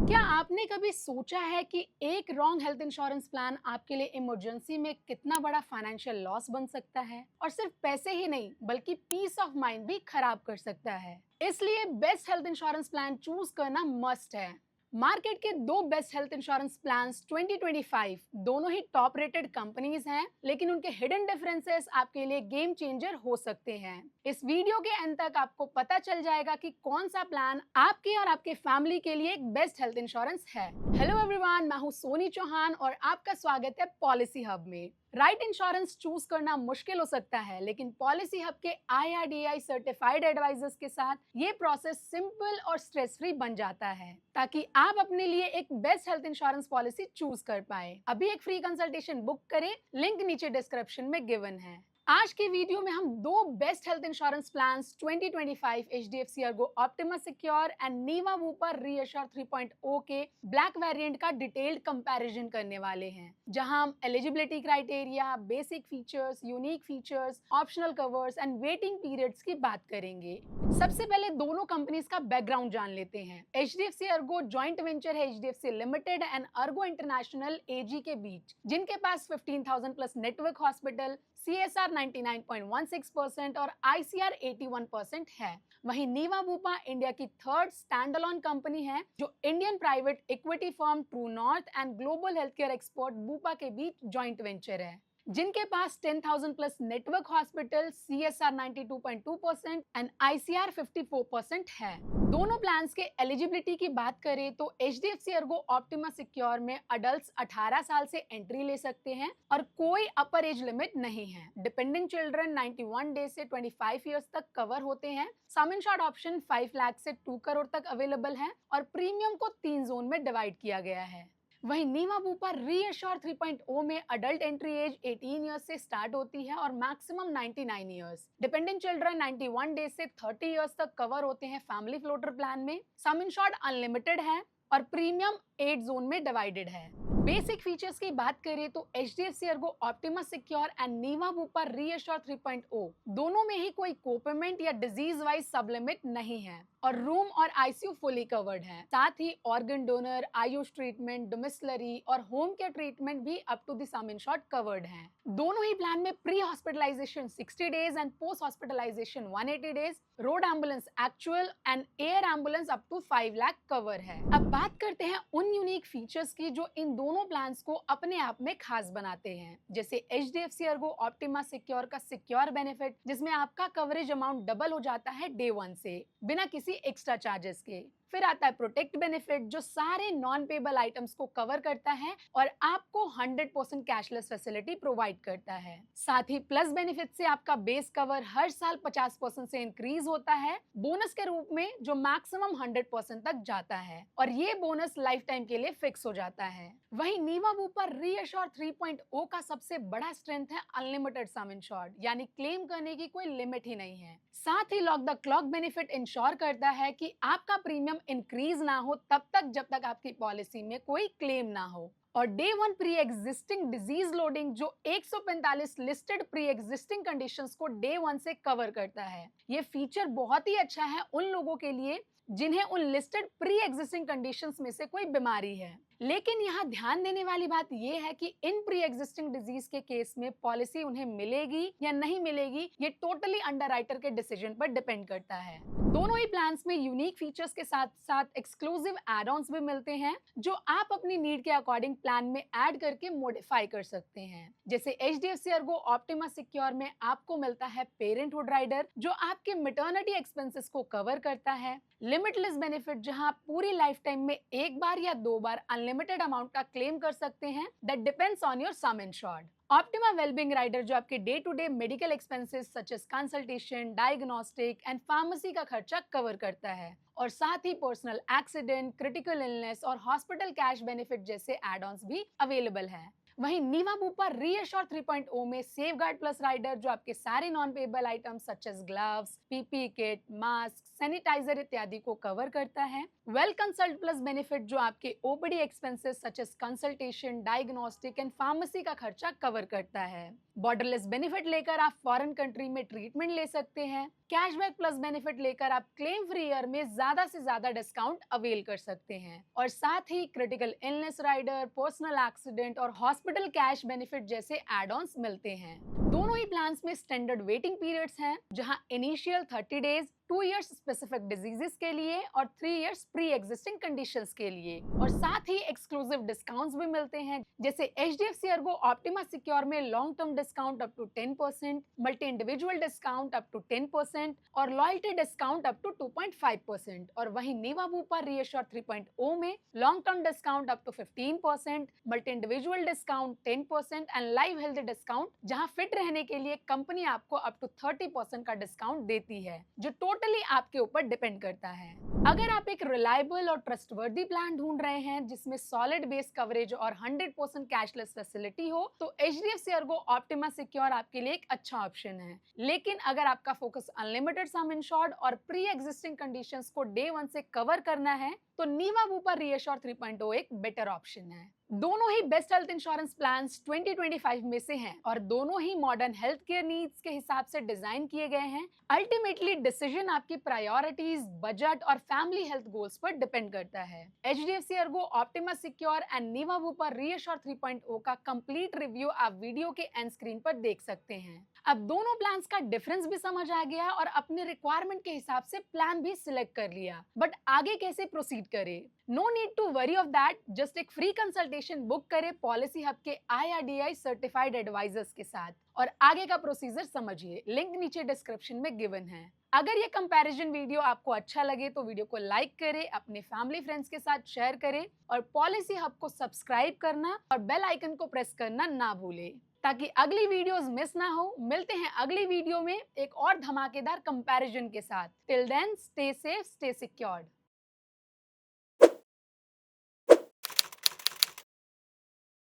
क्या आपने कभी सोचा है कि एक रॉन्ग हेल्थ इंश्योरेंस प्लान आपके लिए इमरजेंसी में कितना बड़ा फाइनेंशियल लॉस बन सकता है? और सिर्फ पैसे ही नहीं, बल्कि पीस ऑफ माइंड भी खराब कर सकता है। इसलिए best health insurance plan choose करना मस्ट है। मार्केट के दो बेस्ट हेल्थ इंश्योरेंस प्लान्स 2025 दोनों ही टॉप रेटेड कंपनीज हैं, लेकिन उनके हिडन डिफरेंसेस आपके लिए गेम चेंजर हो सकते हैं। इस वीडियो के अंत तक आपको पता चल जाएगा कि कौन सा प्लान आपके और आपके फैमिली के लिए एक बेस्ट हेल्थ इंश्योरेंस है। हेलो एवरीवन, मैं हूं सोनी चौहान और आपका स्वागत है पॉलिसी हब में। राइट इंश्योरेंस चूज करना मुश्किल हो सकता है, लेकिन पॉलिसी हब के IRDAI सर्टिफाइड एडवाइजर्स के साथ ये प्रोसेस सिंपल और स्ट्रेस फ्री बन जाता है, ताकि आप अपने लिए एक best health insurance policy choose कर पाए। अभी एक फ्री कंसल्टेशन बुक करें, लिंक नीचे डिस्क्रिप्शन में गिवन है। आज की वीडियो में हम दो best health insurance plans 2025 HDFC Ergo Optima Secure and Niva Bupa Reassure 3.0 के ब्लैक वेरिएंट का डिटेल्ड कंपैरिजन करने वाले हैं, जहां हम eligibility criteria, basic features, unique features, optional covers and waiting periods की बात करेंगे। सबसे पहले दोनों कंपनीज का बैकग्राउंड जान लेते हैं। HDFC अर्गो जॉइंट वेंचर है HDFC limited and Ergo international AG के बीच, जिनके पास 15,000 प्लस नेटवर्क हॉस्पिटल, CSR 99.16% और ICR 81% है। वहीं नीवा वूपा इंडिया की थर्ड स्टैंड अलोन कंपनी है, जो Indian private equity firm True North and global health care expert Bupa के बीच जॉइंट वेंचर है, जिनके पास 10,000 plus network hospital, CSR 92.2% and ICR 54% है। दोनों प्लान्स के एलिजिबिलिटी की बात करें तो HDFC अर्गो ऑप्टिमा सिक्योर में अडल्ट्स 18 साल से एंट्री ले सकते हैं और कोई अपर एज लिमिट नहीं है। डिपेंडेंट चिल्ड्रन 91 डेज से 25 इयर्स तक कवर होते हैं। सम इंश्योर्ड ऑप्शन 5 लाख से 2 करोड़ तक अवेलेबल है और प्रीमियम को 3 जोन में डिवाइड किया गया है। वहीं नीवा वूपा रीअश्योर 3.0 में अडल्ट एंट्री एज 18 इयर्स से स्टार्ट होती है और maximum 99 years. Dependent children 91 days से 30 इयर्स तक कवर होते हैं फैमिली फ्लोटर प्लान में। सम इंश्योर्ड अनलिमिटेड है और प्रीमियम 8 जोन में डिवाइडेड है। बेसिक फीचर्स की बात करें तो HDFC Ergo Optima Secure and Niva Bupa Reassure 3.0 दोनों में ही कोई कोपेमेंट या डिजीज वाइज सबलिमिट नहीं है और रूम और ICU फुली कवर्ड है। साथ ही organ donor, AYUSH treatment, domiciliary और होम केयर ट्रीटमेंट भी up to the sum insured covered है। दोनों ही प्लान में pre hospitalisation 60 days and post hospitalisation 180 days, road ambulance actual and air ambulance up to 5 lakh cover है। अब बात करते हैं उन यूनिक फीचर्स की जो इन दोनों प्लान्स को अपने आप में खास बनाते हैं, जैसे HDFC अर्गो ऑप्टिमा सिक्योर का सिक्योर बेनिफिट, जिसमें आपका कवरेज अमाउंट डबल हो जाता है डे 1 से बिना किसी एक्स्ट्रा चार्जेस के। फिर आता है प्रोटेक्ट बेनिफिट, जो सारे नॉन पेबल आइटम्स को कवर करता है और आपको 100% कैशलेस फैसिलिटी प्रोवाइड करता है। साथ ही प्लस बेनिफिट से आपका बेस कवर हर साल 50% से इंक्रीज होता है बोनस के रूप में, जो मैक्सिमम 100% तक जाता है और ये बोनस लाइफ टाइम के लिए फिक्स हो जाता है। वहीं नीवा वूपा रीअश्योर 3.0 का सबसे बड़ा स्ट्रेंथ है अनलिमिटेड सम इंश्योर्ड, यानी क्लेम करने की कोई लिमिट ही नहीं है। साथ ही lock the clock benefit ensure करता है कि आपका प्रीमियम इंक्रीज ना हो तब तक जब तक आपकी पॉलिसी में कोई क्लेम ना हो। और day 1 pre existing disease loading, जो 145 लिस्टेड प्री एग्जिस्टिंग कंडीशंस को डे 1 से कवर करता है। ये फीचर बहुत ही अच्छा है उन लोगों के लिए जिन्हें उन लिस्टेड प्री एग्जिस्टिंग कंडीशंस में से कोई बीमारी है। लेकिन यहाँ ध्यान देने वाली बात यह है कि इन प्री एग्जिस्टिंग डिजीज के केस में पॉलिसी उन्हें मिलेगी या नहीं मिलेगी, ये टोटली अंडरराइटर के डिसीजन पर डिपेंड करता है। दोनों ही प्लान्स में यूनिक फीचर्स के साथ साथ एक्सक्लूसिव एड ऑन्स भी मिलते हैं, जो आप अपनी नीड के अकॉर्डिंग प्लान में ऐड करके मॉडिफाई कर सकते हैं। जैसे HDFC अर्गो ऑप्टिमा सिक्योर में आपको मिलता है पेरेंटहुड राइडर, जो आपके मैटरनिटी एक्सपेंसेस को कवर करता है। लिमिटलेस बेनिफिट, जहां आप पूरी लाइफ टाइम में एक बार या 2 बार अनलिमिटेड अमाउंट का क्लेम कर सकते हैं, that depends on your sum insured. Optima wellbeing rider, जो आपके day to day medical expenses such as consultation, diagnostic and pharmacy का खर्चा कवर करता है और साथ ही पर्सनल एक्सीडेंट, क्रिटिकल इलनेस और हॉस्पिटल कैश बेनिफिट जैसे एड ऑन्स भी अवेलेबल है। वहीं नीवा वूपा रीअश्योर 3.0 में सेफगार्ड प्लस राइडर, जो आपके सारे non payable items such as gloves, PPE kit, mask, sanitizer इत्यादि को कवर करता है। वेल कंसल्ट प्लस बेनिफिट, जो आपके OPD expenses such as consultation, diagnostic and pharmacy का खर्चा कवर करता है। बॉर्डरलेस बेनिफिट लेकर आप फॉरेन कंट्री में ट्रीटमेंट ले सकते हैं। कैशबैक प्लस बेनिफिट लेकर आप क्लेम फ्री ईयर में ज्यादा से ज्यादा डिस्काउंट अवेल कर सकते हैं। और साथ ही critical illness rider, personal accident और हॉस्पिटल कैश बेनिफिट जैसे एड ऑन्स मिलते हैं। दोनों ही प्लान्स में स्टैंडर्ड वेटिंग पीरियड्स हैं, जहां initial 30 days 2 years specific diseases के लिए और 3 इयर्स प्री एग्जिस्टिंग कंडीशंस के लिए। और साथ ही एक्सक्लूसिव डिस्काउंट्स भी मिलते हैं, जैसे HDFC अर्गो ऑप्टिमा सिक्योर में long term discount up to 10%, multi individual discount up to 10% और लॉयल्टी डिस्काउंट अप टू 2.5%। और वहीं नीवा बूपा रीअश्योर 3.0 में long term discount up to 15%, multi individual discount 10% and live health discount, जहां fit रहने के लिए company आपको अप टू 30% का डिस्काउंट देती है, जो टोटली आपके ऊपर डिपेंड करता है। अगर आप एक रिलायबल और ट्रस्टवर्दी प्लान ढूंढ रहे हैं जिसमें सॉलिड बेस कवरेज और 100% कैशलेस फैसिलिटी हो, तो HDFC अर्गो ऑप्टिमा सिक्योर आपके लिए एक अच्छा ऑप्शन है। लेकिन अगर आपका फोकस अनलिमिटेड सम इंश्योर्ड और प्री एग्जिस्टिंग कंडीशंस को डे 1 से कवर करना है, तो नीवा बूपा रीअश्योर 3.0 एक बेटर ऑप्शन है। दोनों ही बेस्ट हेल्थ इंश्योरेंस प्लान्स 2025 में से हैं और दोनों ही मॉडर्न हेल्थ केयर नीड्स के हिसाब से डिजाइन किए गए हैं। अल्टीमेटली डिसीजन आपकी प्रायोरिटीज, बजट और फैमिली हेल्थ गोल्स पर डिपेंड करता है। HDFC Ergo Optima Secure and Niva Bupa reassure 3.0 का कंप्लीट रिव्यू आप वीडियो के एंड स्क्रीन पर देख सकते हैं। अब दोनों प्लान्स का डिफरेंस भी समझ आ गया और अपने रिक्वायरमेंट के हिसाब से प्लान भी सिलेक्ट कर लिया, बट आगे कैसे प्रोसीड करें? No need to worry of that, just एक फ्री कंसल्टेशन बुक करें पॉलिसी हब के IRDAI सर्टिफाइड एडवाइजर्स के साथ और आगे का प्रोसीजर समझिए। लिंक नीचे डिस्क्रिप्शन में गिवन है। अगर ये कंपैरिजन वीडियो आपको अच्छा लगे तो वीडियो को लाइक करें, अपने फैमिली फ्रेंड्स के साथ शेयर करें और पॉलिसी हब को सब्सक्राइब करना और बेल आइकन को प्रेस करना ना भूलें, ताकि अगली वीडियोस मिस ना हो। मिलते हैं अगली वीडियो में एक और धमाकेदार कंपैरिजन के साथ। Till then stay safe, stay secured.